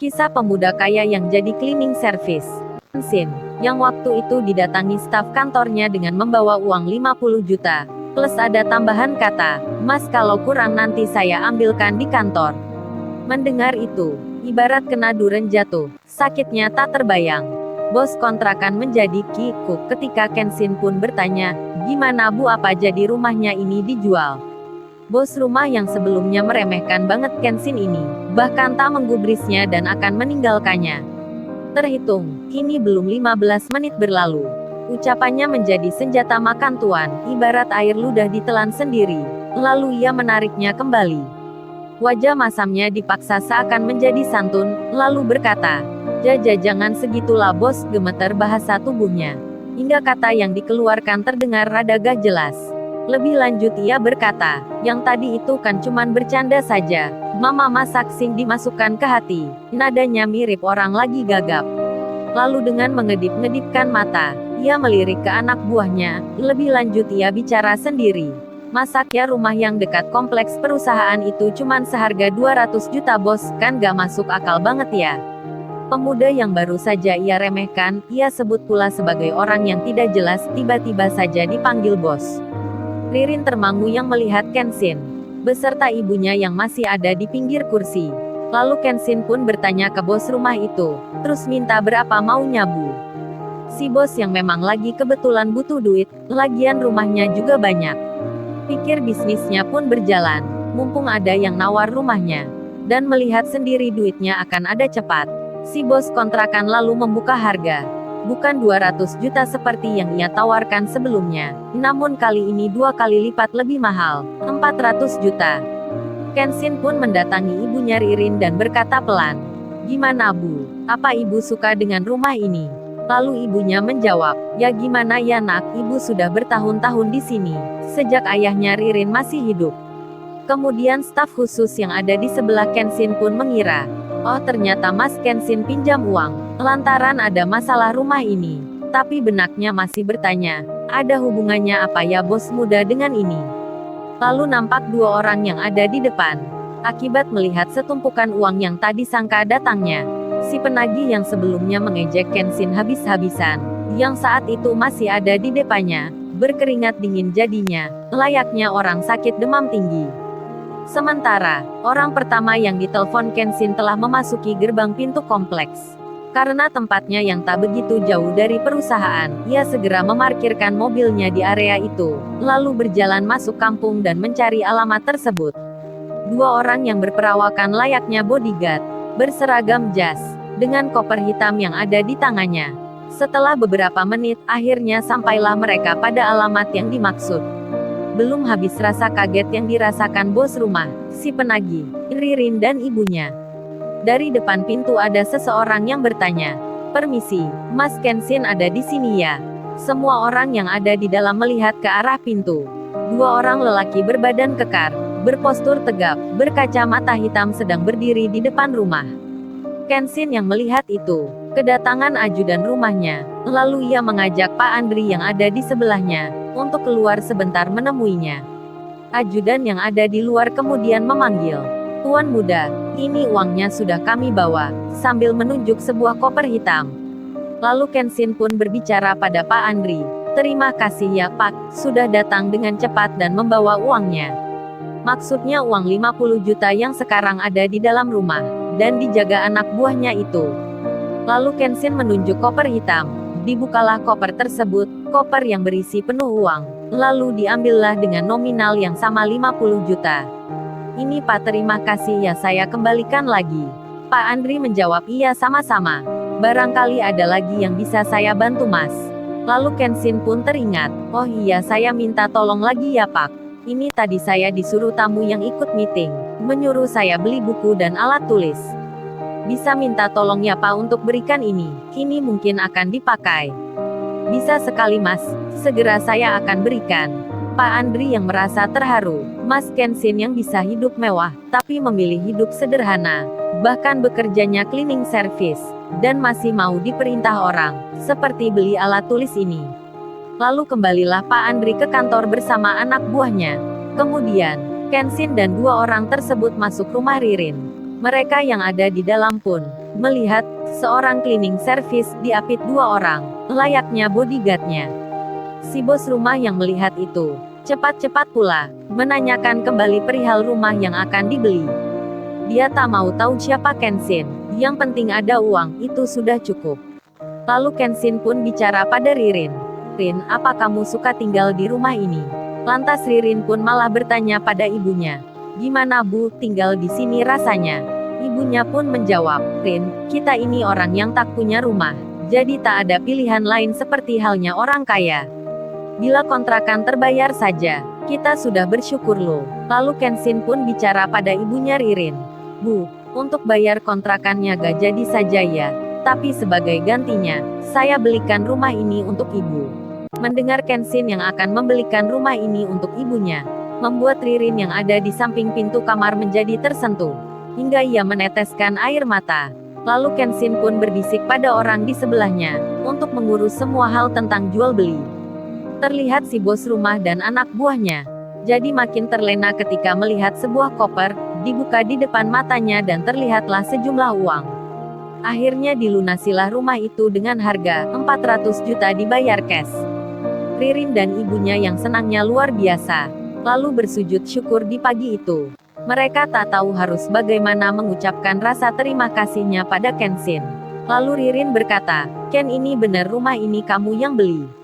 Kisah pemuda kaya yang jadi cleaning service. Kensin, yang waktu itu didatangi staf kantornya dengan membawa uang 50 juta. Plus ada tambahan kata, "Mas kalau kurang nanti saya ambilkan di kantor." Mendengar itu, ibarat kena duren jatuh, sakitnya tak terbayang. Bos kontrakan menjadi kikuk ketika Kensin pun bertanya, "Gimana Bu, apa jadi rumahnya ini dijual?" Bos rumah yang sebelumnya meremehkan banget Kensin ini, bahkan tak menggubrisnya dan akan meninggalkannya. Terhitung, kini belum 15 menit berlalu. Ucapannya menjadi senjata makan tuan, ibarat air ludah ditelan sendiri. Lalu ia menariknya kembali. Wajah masamnya dipaksa seakan menjadi santun, lalu berkata, "Jaja jangan segitulah bos," gemeter bahasa tubuhnya. Hingga kata yang dikeluarkan terdengar rada gak jelas. Lebih lanjut ia berkata, "Yang tadi itu kan cuman bercanda saja. Mama masak sing dimasukkan ke hati." Nadanya mirip orang lagi gagap. Lalu dengan mengedip-ngedipkan mata, ia melirik ke anak buahnya. Lebih lanjut ia bicara sendiri. "Masak ya, rumah yang dekat kompleks perusahaan itu cuman seharga 200 juta bos, kan gak masuk akal banget ya." Pemuda yang baru saja ia remehkan, ia sebut pula sebagai orang yang tidak jelas, tiba-tiba saja dipanggil bos. Ririn termangu yang melihat Kensin, beserta ibunya yang masih ada di pinggir kursi. Lalu Kensin pun bertanya ke bos rumah itu, "Terus minta berapa maunya Bu?" Si bos yang memang lagi kebetulan butuh duit, lagian rumahnya juga banyak. Pikir bisnisnya pun berjalan, mumpung ada yang nawar rumahnya. Dan melihat sendiri duitnya akan ada cepat. Si bos kontrakan lalu membuka harga. Bukan 200 juta seperti yang ia tawarkan sebelumnya, namun kali ini 2 kali lipat lebih mahal, 400 juta. Kensin pun mendatangi ibunya Ririn dan berkata pelan, "Gimana Bu? Apa Ibu suka dengan rumah ini?" Lalu ibunya menjawab, "Ya gimana ya nak, Ibu sudah bertahun-tahun di sini, sejak ayahnya Ririn masih hidup." Kemudian staf khusus yang ada di sebelah Kensin pun mengira, oh ternyata Mas Kensin pinjam uang, lantaran ada masalah rumah ini. Tapi benaknya masih bertanya, ada hubungannya apa ya bos muda dengan ini? Lalu nampak 2 orang yang ada di depan. Akibat melihat setumpukan uang yang tadi sangka datangnya, si penagih yang sebelumnya mengejek Kensin habis-habisan, yang saat itu masih ada di depannya, berkeringat dingin jadinya, layaknya orang sakit demam tinggi. Sementara, orang pertama yang ditelepon Kensin telah memasuki gerbang pintu kompleks. Karena tempatnya yang tak begitu jauh dari perusahaan, ia segera memarkirkan mobilnya di area itu, lalu berjalan masuk kampung dan mencari alamat tersebut. 2 orang yang berperawakan layaknya bodyguard, berseragam jas, dengan koper hitam yang ada di tangannya. Setelah beberapa menit, akhirnya sampailah mereka pada alamat yang dimaksud. Belum habis rasa kaget yang dirasakan bos rumah, si penagih, Ririn dan ibunya. Dari depan pintu ada seseorang yang bertanya, "Permisi, Mas Kensin ada di sini ya?" Semua orang yang ada di dalam melihat ke arah pintu. 2 orang lelaki berbadan kekar, berpostur tegap, berkacamata hitam sedang berdiri di depan rumah. Kensin yang melihat itu, kedatangan ajudan rumahnya, lalu ia mengajak Pak Andri yang ada di sebelahnya, untuk keluar sebentar menemuinya. Ajudan yang ada di luar kemudian memanggil, "Tuan muda, ini uangnya sudah kami bawa," sambil menunjuk sebuah koper hitam. Lalu Kensin pun berbicara pada Pak Andri, "Terima kasih ya Pak, sudah datang dengan cepat dan membawa uangnya." Maksudnya uang 50 juta yang sekarang ada di dalam rumah, dan dijaga anak buahnya itu. Lalu Kensin menunjuk koper hitam. Dibukalah koper tersebut, koper yang berisi penuh uang. Lalu diambillah dengan nominal yang sama 50 juta. "Ini Pak, terima kasih ya, saya kembalikan lagi." Pak Andri menjawab, "Iya sama-sama. Barangkali ada lagi yang bisa saya bantu Mas." Lalu Kensin pun teringat, "Oh iya, saya minta tolong lagi ya Pak. Ini tadi saya disuruh tamu yang ikut meeting, menyuruh saya beli buku dan alat tulis. Bisa minta tolong ya Pak untuk berikan ini mungkin akan dipakai." "Bisa sekali Mas, segera saya akan berikan." Pak Andri yang merasa terharu, Mas Kensin yang bisa hidup mewah, tapi memilih hidup sederhana, bahkan bekerjanya cleaning service, dan masih mau diperintah orang, seperti beli alat tulis ini. Lalu kembalilah Pak Andri ke kantor bersama anak buahnya. Kemudian, Kensin dan 2 orang tersebut masuk rumah Ririn. Mereka yang ada di dalam pun melihat seorang cleaning service diapit 2 orang, layaknya bodyguardnya. Si bos rumah yang melihat itu, cepat-cepat pula menanyakan kembali perihal rumah yang akan dibeli. Dia tak mau tahu siapa Kenshin, yang penting ada uang, itu sudah cukup. Lalu Kenshin pun bicara pada Ririn. Rin, apa kamu suka tinggal di rumah ini? Lantas Ririn pun malah bertanya pada ibunya. Gimana Bu, tinggal di sini rasanya? Ibunya pun menjawab, Rin, kita ini orang yang tak punya rumah, jadi tak ada pilihan lain seperti halnya orang kaya. Bila kontrakan terbayar saja, kita sudah bersyukur loh. Lalu Kenshin pun bicara pada ibunya Ririn. Bu, untuk bayar kontrakannya gak jadi saja ya, tapi sebagai gantinya, saya belikan rumah ini untuk ibu. Mendengar Kenshin yang akan membelikan rumah ini untuk ibunya, membuat Ririn yang ada di samping pintu kamar menjadi tersentuh, hingga ia meneteskan air mata. Lalu Kenshin pun berbisik pada orang di sebelahnya, untuk mengurus semua hal tentang jual beli. Terlihat si bos rumah dan anak buahnya jadi makin terlena ketika melihat sebuah koper dibuka di depan matanya dan terlihatlah sejumlah uang. Akhirnya dilunasilah rumah itu dengan harga 400 juta dibayar cash. Ririn dan ibunya yang senangnya luar biasa, lalu bersujud syukur di pagi itu. Mereka tak tahu harus bagaimana mengucapkan rasa terima kasihnya pada Kenshin. Lalu Ririn berkata, Ken, ini benar rumah ini kamu yang beli?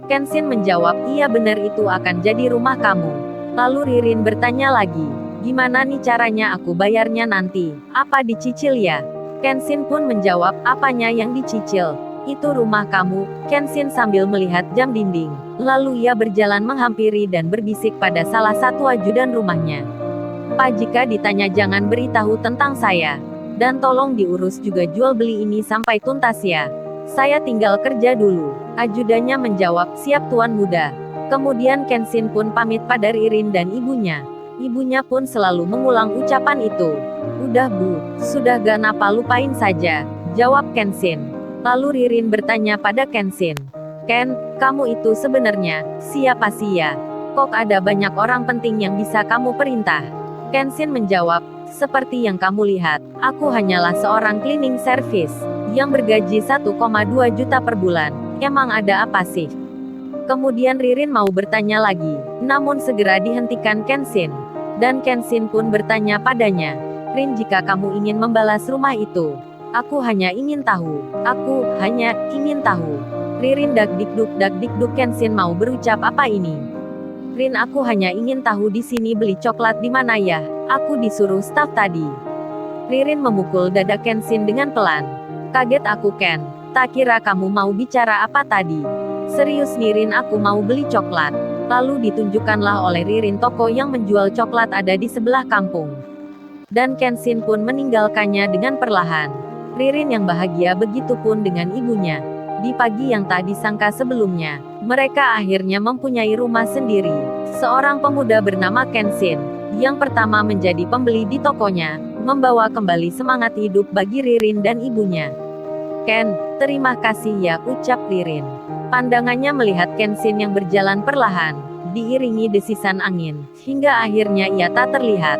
Kenshin menjawab, iya benar, itu akan jadi rumah kamu. Lalu Ririn bertanya lagi, gimana nih caranya aku bayarnya nanti? Apa dicicil ya? Kenshin pun menjawab, apanya yang dicicil? Itu rumah kamu. Kenshin sambil melihat jam dinding. Lalu ia berjalan menghampiri dan berbisik pada salah satu ajudan rumahnya. Pak, jika ditanya jangan beritahu tentang saya. Dan tolong diurus juga jual beli ini sampai tuntas ya. Saya tinggal kerja dulu. Ajudannya menjawab, siap tuan muda. Kemudian Kenshin pun pamit pada Ririn dan ibunya. Ibunya pun selalu mengulang ucapan itu. Udah Bu, sudah gak napa lupain saja, jawab Kenshin. Lalu Ririn bertanya pada Kenshin. Ken, kamu itu sebenarnya siapa sih ya? Kok ada banyak orang penting yang bisa kamu perintah? Kenshin menjawab, seperti yang kamu lihat, aku hanyalah seorang cleaning service yang bergaji 1,2 juta per bulan. Emang ada apa sih? Kemudian Ririn mau bertanya lagi, namun segera dihentikan Kenshin. Dan Kenshin pun bertanya padanya, Rin, jika kamu ingin membalas rumah itu, aku hanya ingin tahu. Aku hanya ingin tahu. Ririn dak-dikduk Kenshin mau berucap apa ini? Rin, aku hanya ingin tahu di sini beli coklat di mana ya? Aku disuruh staf tadi. Ririn memukul dada Kenshin dengan pelan. Kaget aku Ken, tak kira kamu mau bicara apa tadi. Serius nih Rin, aku mau beli coklat. Lalu ditunjukkanlah oleh Ririn toko yang menjual coklat ada di sebelah kampung. Dan Kenshin pun meninggalkannya dengan perlahan. Ririn yang bahagia begitu pun dengan ibunya. Di pagi yang tak disangka sebelumnya, mereka akhirnya mempunyai rumah sendiri. Seorang pemuda bernama Kenshin, yang pertama menjadi pembeli di tokonya, membawa kembali semangat hidup bagi Ririn dan ibunya. Ken, terima kasih ya, ucap Ririn. Pandangannya melihat Kenshin yang berjalan perlahan, diiringi desisan angin, hingga akhirnya ia tak terlihat.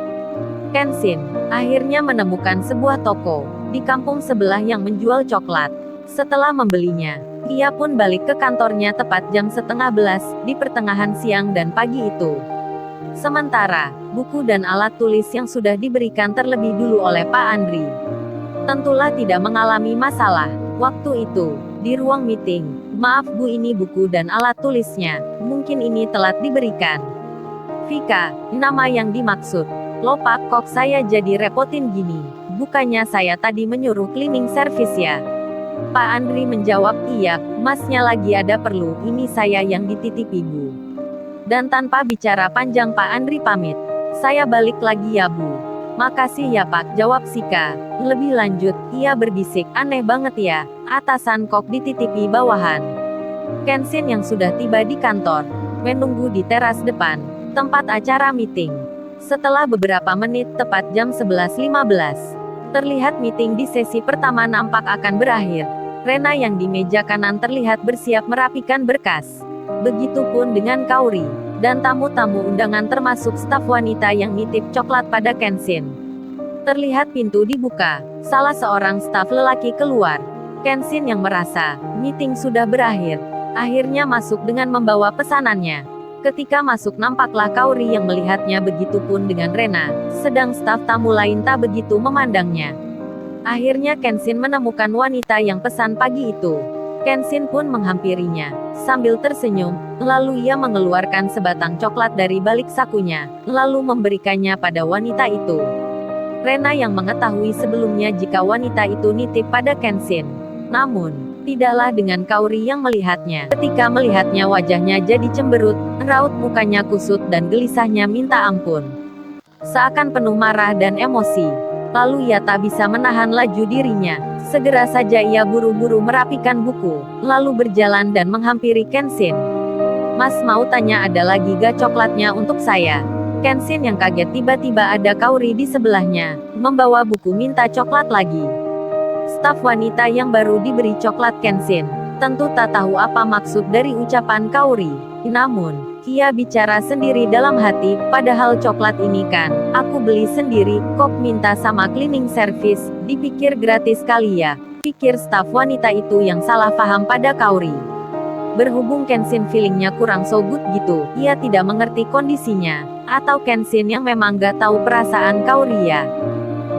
Kenshin akhirnya menemukan sebuah toko di kampung sebelah yang menjual coklat. Setelah membelinya, ia pun balik ke kantornya tepat jam 10:30 di pertengahan siang dan pagi itu. Sementara, buku dan alat tulis yang sudah diberikan terlebih dulu oleh Pak Andri tentulah tidak mengalami masalah. Waktu itu, di ruang meeting, maaf Bu, ini buku dan alat tulisnya, mungkin ini telat diberikan. Vika, nama yang dimaksud. Loh Pak, kok saya jadi repotin gini? Bukannya saya tadi menyuruh cleaning service ya? Pak Andri menjawab, iya, masnya lagi ada perlu, ini saya yang dititipi Bu. Dan tanpa bicara panjang Pak Andri pamit. Saya balik lagi ya Bu. Makasih ya Pak, jawab Sika. Lebih lanjut, ia berbisik, aneh banget ya, atasan kok dititipi bawahan. Kenshin yang sudah tiba di kantor, menunggu di teras depan, tempat acara meeting. Setelah beberapa menit tepat jam 11:15, terlihat meeting di sesi pertama nampak akan berakhir. Rena yang di meja kanan terlihat bersiap merapikan berkas. Begitupun dengan Kauri, dan tamu-tamu undangan termasuk staf wanita yang nitip coklat pada Kenshin. Terlihat pintu dibuka. Salah seorang staf lelaki keluar. Kenshin yang merasa meeting sudah berakhir, akhirnya masuk dengan membawa pesanannya. Ketika masuk nampaklah Kaori yang melihatnya, begitupun dengan Rena, sedang staf tamu lain tak begitu memandangnya. Akhirnya Kenshin menemukan wanita yang pesan pagi itu. Kenshin pun menghampirinya, sambil tersenyum, lalu ia mengeluarkan sebatang coklat dari balik sakunya, lalu memberikannya pada wanita itu. Rena yang mengetahui sebelumnya jika wanita itu nitip pada Kenshin. Namun, tidaklah dengan Kaori yang melihatnya. Ketika melihatnya wajahnya jadi cemberut, raut mukanya kusut dan gelisahnya minta ampun. Seakan penuh marah dan emosi. Lalu ia tak bisa menahan laju dirinya. Segera saja ia buru-buru merapikan buku, lalu berjalan dan menghampiri Kenshin. "Mas mau tanya, ada lagi gak coklatnya untuk saya?" Kenshin yang kaget tiba-tiba ada Kaori di sebelahnya, membawa buku minta coklat lagi. Staf wanita yang baru diberi coklat Kenshin tentu tak tahu apa maksud dari ucapan Kaori. Namun, ia bicara sendiri dalam hati, padahal coklat ini kan aku beli sendiri, kok minta sama cleaning service, dipikir gratis kali ya, pikir staf wanita itu yang salah paham pada Kaori. Berhubung Kenshin feelingnya kurang so good gitu, ia tidak mengerti kondisinya, atau Kenshin yang memang gak tahu perasaan Kaori ya.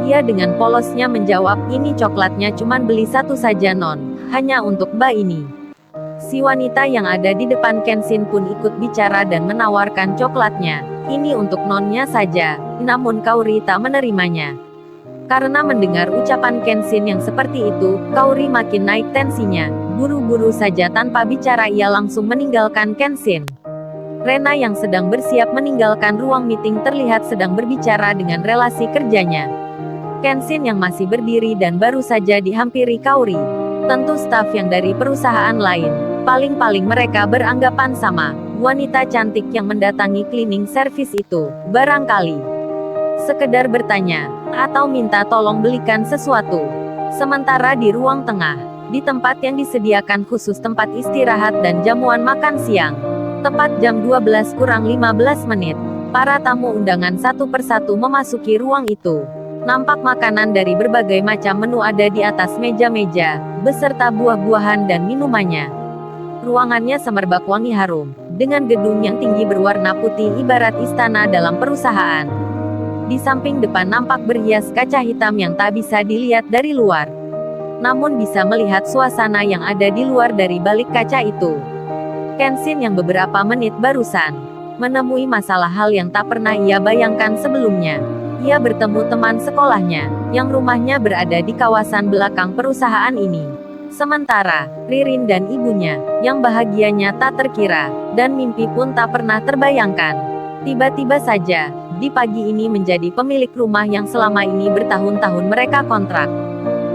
Ia dengan polosnya menjawab, "Ini coklatnya cuman beli satu saja non, hanya untuk mbak ini." Si wanita yang ada di depan Kenshin pun ikut bicara dan menawarkan coklatnya. "Ini untuk nonnya saja." Namun Kaori tak menerimanya. Karena mendengar ucapan Kenshin yang seperti itu, Kaori makin naik tensinya. Buru-buru saja tanpa bicara ia langsung meninggalkan Kenshin. Rena yang sedang bersiap meninggalkan ruang meeting terlihat sedang berbicara dengan relasi kerjanya. Kenshin yang masih berdiri dan baru saja dihampiri Kaori. Tentu staf yang dari perusahaan lain. Paling-paling mereka beranggapan sama. Wanita cantik yang mendatangi cleaning service itu, barangkali sekedar bertanya, atau minta tolong belikan sesuatu. Sementara di ruang tengah, di tempat yang disediakan khusus tempat istirahat dan jamuan makan siang. Tepat jam 12 kurang 15 menit, para tamu undangan satu persatu memasuki ruang itu. Nampak makanan dari berbagai macam menu ada di atas meja-meja, beserta buah-buahan dan minumannya. Ruangannya semerbak wangi harum, dengan gedung yang tinggi berwarna putih ibarat istana dalam perusahaan. Di samping depan nampak berhias kaca hitam yang tak bisa dilihat dari luar. Namun bisa melihat suasana yang ada di luar dari balik kaca itu. Kenshin yang beberapa menit barusan menemui masalah hal yang tak pernah ia bayangkan sebelumnya. Ia bertemu teman sekolahnya, yang rumahnya berada di kawasan belakang perusahaan ini. Sementara, Ririn dan ibunya, yang bahagianya tak terkira, dan mimpi pun tak pernah terbayangkan. Tiba-tiba saja, di pagi ini menjadi pemilik rumah yang selama ini bertahun-tahun mereka kontrak.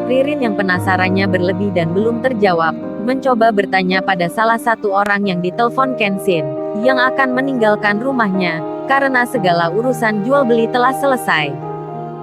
Ririn yang penasarannya berlebih dan belum terjawab, mencoba bertanya pada salah satu orang yang ditelepon Kenshin, yang akan meninggalkan rumahnya, karena segala urusan jual beli telah selesai.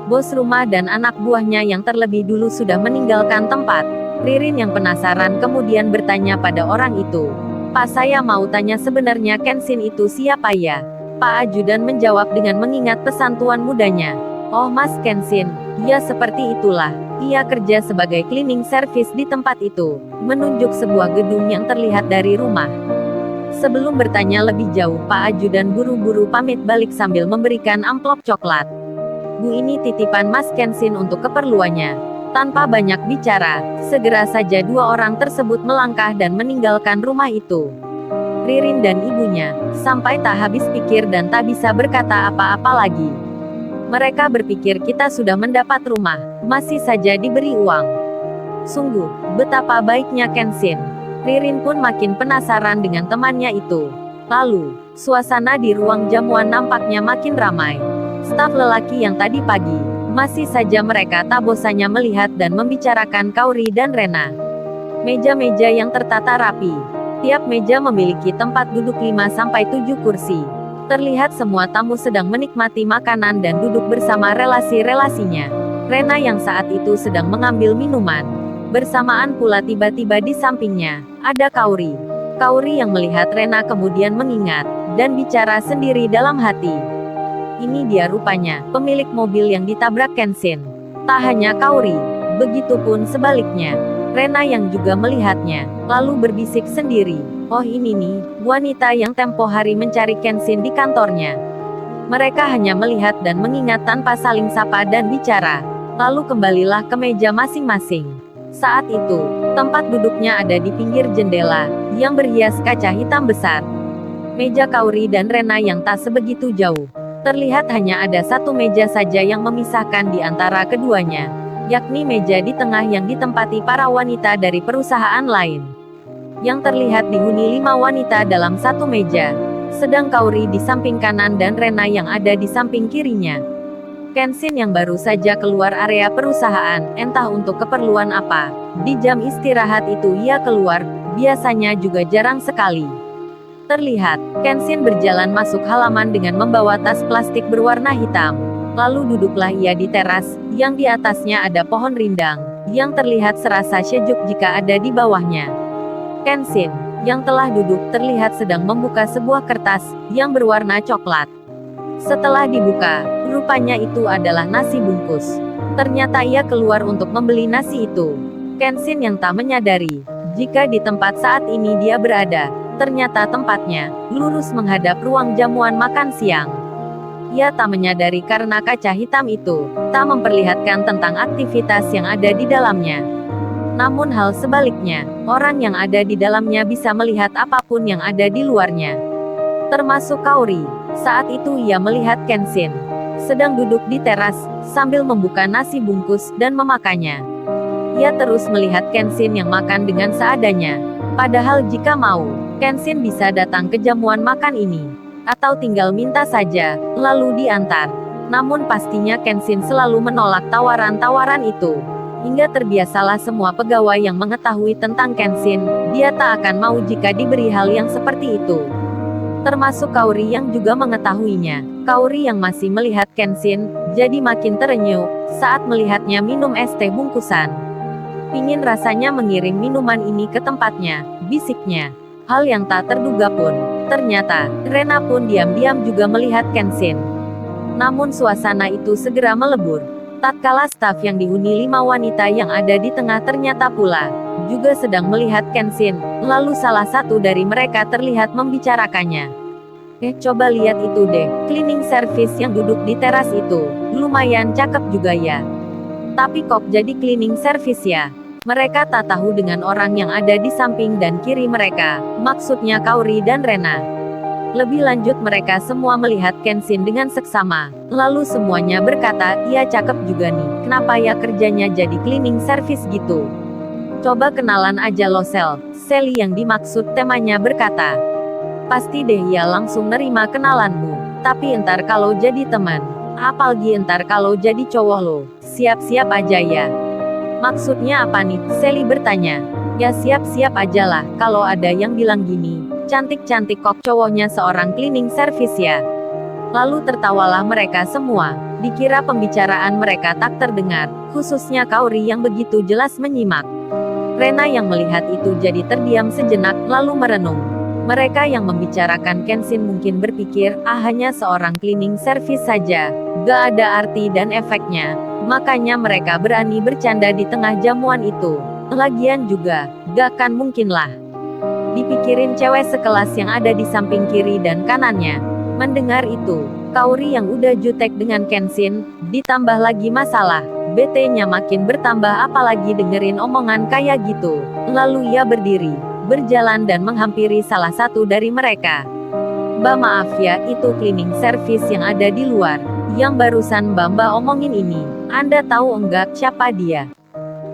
Bos rumah dan anak buahnya yang terlebih dulu sudah meninggalkan tempat. Ririn yang penasaran kemudian bertanya pada orang itu, "Pak, saya mau tanya, sebenarnya Kenshin itu siapa ya?" Pak Ajudan menjawab dengan mengingat pesan tuan mudanya. "Oh Mas Kenshin, ya seperti itulah. Ia kerja sebagai cleaning service di tempat itu," menunjuk sebuah gedung yang terlihat dari rumah. Sebelum bertanya lebih jauh, Pak Ajudan buru-buru pamit balik sambil memberikan amplop coklat. "Bu, ini titipan Mas Kenshin untuk keperluannya." Tanpa banyak bicara, segera saja dua orang tersebut melangkah dan meninggalkan rumah itu. Ririn dan ibunya, sampai tak habis pikir dan tak bisa berkata apa-apa lagi. Mereka berpikir kita sudah mendapat rumah, masih saja diberi uang. Sungguh, betapa baiknya Kenshin. Ririn pun makin penasaran dengan temannya itu. Lalu, suasana di ruang jamuan nampaknya makin ramai. Staf lelaki yang tadi pagi, masih saja mereka tak bosannya melihat dan membicarakan Kaori dan Rena. Meja-meja yang tertata rapi. Tiap meja memiliki tempat duduk 5-7 kursi. Terlihat semua tamu sedang menikmati makanan dan duduk bersama relasi-relasinya. Rena yang saat itu sedang mengambil minuman. Bersamaan pula tiba-tiba di sampingnya, ada Kaori. Kaori yang melihat Rena kemudian mengingat, dan bicara sendiri dalam hati. ini dia rupanya, pemilik mobil yang ditabrak Kenshin. Tak hanya Kaori, begitupun sebaliknya. Rena yang juga melihatnya, lalu berbisik sendiri, oh ini nih, wanita yang tempo hari mencari Kenshin di kantornya. Mereka hanya melihat dan mengingat tanpa saling sapa dan bicara. Lalu kembalilah ke meja masing-masing. Saat itu, tempat duduknya ada di pinggir jendela, yang berhias kaca hitam besar. Meja Kaori dan Rena yang tak sebegitu jauh. Terlihat hanya ada satu meja saja yang memisahkan di antara keduanya, yakni meja di tengah yang ditempati para wanita dari perusahaan lain. Yang terlihat dihuni 5 wanita dalam satu meja, sedang Kaori di samping kanan dan Rena yang ada di samping kirinya. Kenshin yang baru saja keluar area perusahaan, entah untuk keperluan apa. Di jam istirahat itu ia keluar, biasanya juga jarang sekali. Terlihat, Kenshin berjalan masuk halaman dengan membawa tas plastik berwarna hitam. Lalu duduklah ia di teras, yang di atasnya ada pohon rindang, yang terlihat serasa sejuk jika ada di bawahnya. Kenshin, yang telah duduk terlihat sedang membuka sebuah kertas, yang berwarna coklat. Setelah dibuka, rupanya itu adalah nasi bungkus. Ternyata ia keluar untuk membeli nasi itu. Kenshin yang tak menyadari, jika di tempat saat ini dia berada, ternyata tempatnya lurus menghadap ruang jamuan makan siang. Ia tak menyadari karena kaca hitam itu tak memperlihatkan tentang aktivitas yang ada di dalamnya. Namun hal sebaliknya, orang yang ada di dalamnya bisa melihat apapun yang ada di luarnya. Termasuk Kaori. Saat itu ia melihat Kenshin sedang duduk di teras, sambil membuka nasi bungkus dan memakannya. Ia terus melihat Kenshin yang makan dengan seadanya. Padahal jika mau, Kenshin bisa datang ke jamuan makan ini. Atau tinggal minta saja, lalu diantar. Namun pastinya Kenshin selalu menolak tawaran-tawaran itu. Hingga terbiasalah semua pegawai yang mengetahui tentang Kenshin, dia tak akan mau jika diberi hal yang seperti itu. Termasuk Kaori yang juga mengetahuinya. Kaori yang masih melihat Kenshin, jadi makin terenyuh, saat melihatnya minum es teh bungkusan. Pingin rasanya mengirim minuman ini ke tempatnya, bisiknya. Hal yang tak terduga pun, ternyata, Rena pun diam-diam juga melihat Kenshin. Namun suasana itu segera melebur. Tatkala staf yang dihuni 5 wanita yang ada di tengah ternyata pula juga sedang melihat Kenshin, lalu salah satu dari mereka terlihat membicarakannya. Coba lihat itu deh, cleaning service yang duduk di teras itu, lumayan cakep juga ya. Tapi kok jadi cleaning service ya? Mereka tak tahu dengan orang yang ada di samping dan kiri mereka, maksudnya Kaori dan Rena. Lebih lanjut mereka semua melihat Kenshin dengan seksama, lalu semuanya berkata, iya cakep juga nih, kenapa ya kerjanya jadi cleaning service gitu? Coba kenalan aja lo Sally yang dimaksud temanya berkata. Pasti deh ia langsung nerima kenalanmu, tapi entar kalau jadi teman, apalagi entar kalau jadi cowok lo, siap-siap aja ya. Maksudnya apa nih? Sally bertanya. Ya siap-siap aja lah, kalau ada yang bilang gini, cantik-cantik kok cowoknya seorang cleaning service ya. Lalu tertawalah mereka semua, dikira pembicaraan mereka tak terdengar, khususnya Kaori yang begitu jelas menyimak. Rena yang melihat itu jadi terdiam sejenak, lalu merenung. Mereka yang membicarakan Kenshin mungkin berpikir, hanya seorang cleaning service saja, gak ada arti dan efeknya. Makanya mereka berani bercanda di tengah jamuan itu. Lagian juga, gak kan mungkin lah. Dipikirin cewek sekelas yang ada di samping kiri dan kanannya. Mendengar itu, Kaori yang udah jutek dengan Kenshin, ditambah lagi masalah, BT-nya makin bertambah apalagi dengerin omongan kayak gitu. Lalu ia berdiri, berjalan dan menghampiri salah satu dari mereka. Mbak maaf ya, itu cleaning service yang ada di luar, yang barusan Mbak omongin ini. Anda tahu enggak siapa dia?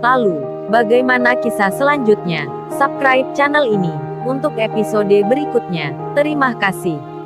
Lalu, bagaimana kisah selanjutnya? Subscribe channel ini untuk episode berikutnya. Terima kasih.